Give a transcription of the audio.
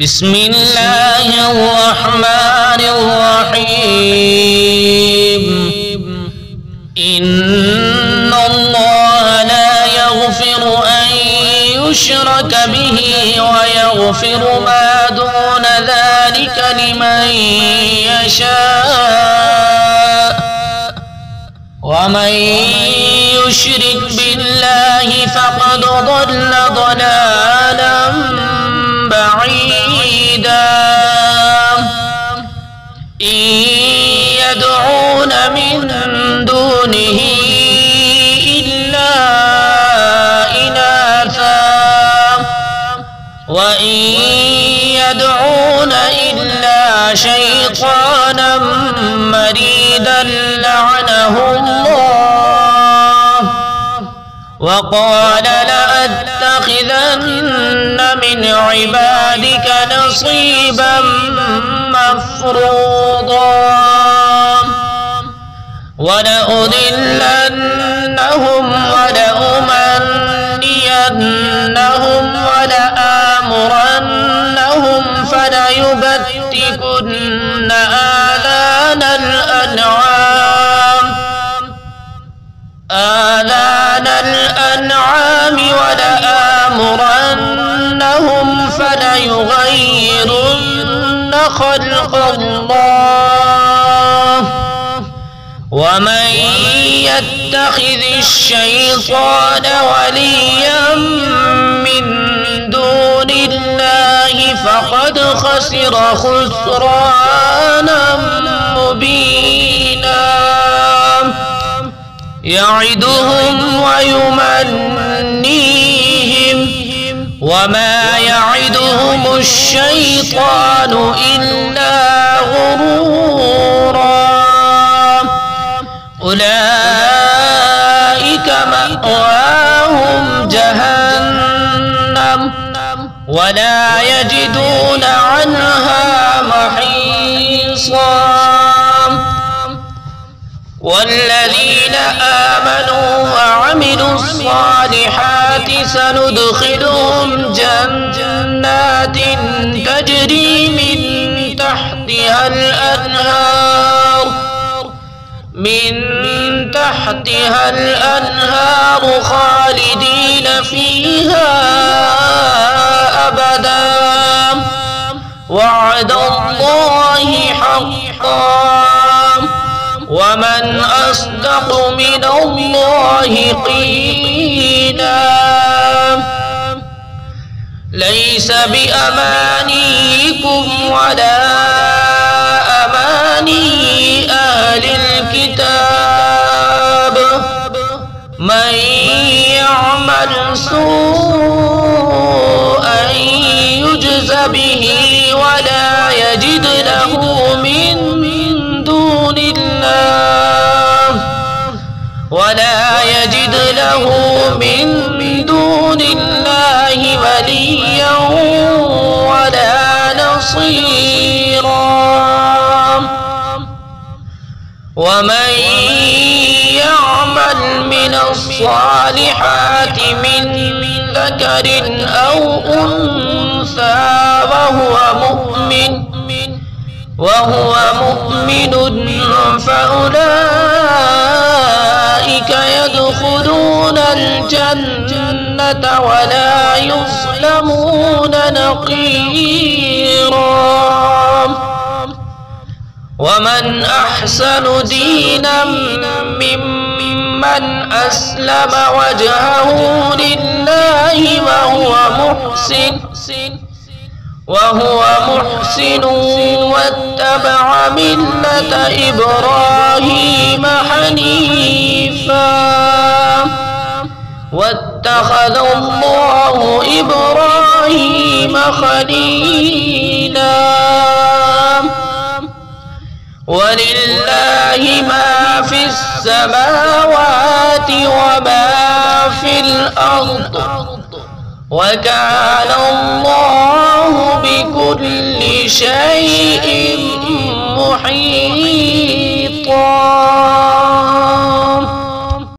بسم الله الرحمن الرحيم إن الله لا يغفر أن يشرك به ويغفر ما دون ذلك لمن يشاء ومن يشرك بالله فقد ضل ضلالا بعيدا إن يدعون من دونه إلا إناثا وإن يدعون إلا شيطانا مريدا لعنه الله وقال لأتخذن من عبادك نصيبا مفروضا ولأضلنهم ولأمنينهم ولآمرنهم فليبتكن آذان الأنعام ولآمرنهم فليغيرن خلق الله ومن يتخذ الشيطان وليا من دون الله فقد خسر خسرانا مبينا يعدهم ويمنيهم وما يعدهم الشيطان إلا غرورا أولئك مأواهم جهنم ولا يجدون عنها محيصا والذين آمنوا وعملوا الصالحات سندخلهم جنات تجري من تحتها الأنهار خالدين فيها أبدا وعد الله حقا ومن أصدق من الله قيلا ليس بأمانيكم ولا أماني أهل الكتاب من يعمل سوءا يجز به ولا يجد له من دون الله وليا ولا نصيرا ومن يعمل من الصالحات من ذكر أو أنثى وهو مؤمن فأولئك يدخلون الجنة ولا يظلمون نقيرا ومن أحسن دينا ممن أسلم وجهه لله وهو محسن واتبع ملة إبراهيم حنيفا واتخذ الله إبراهيم خليلا ولله ما في السماوات وما في الأرض وكان الله بكل شيء محيطا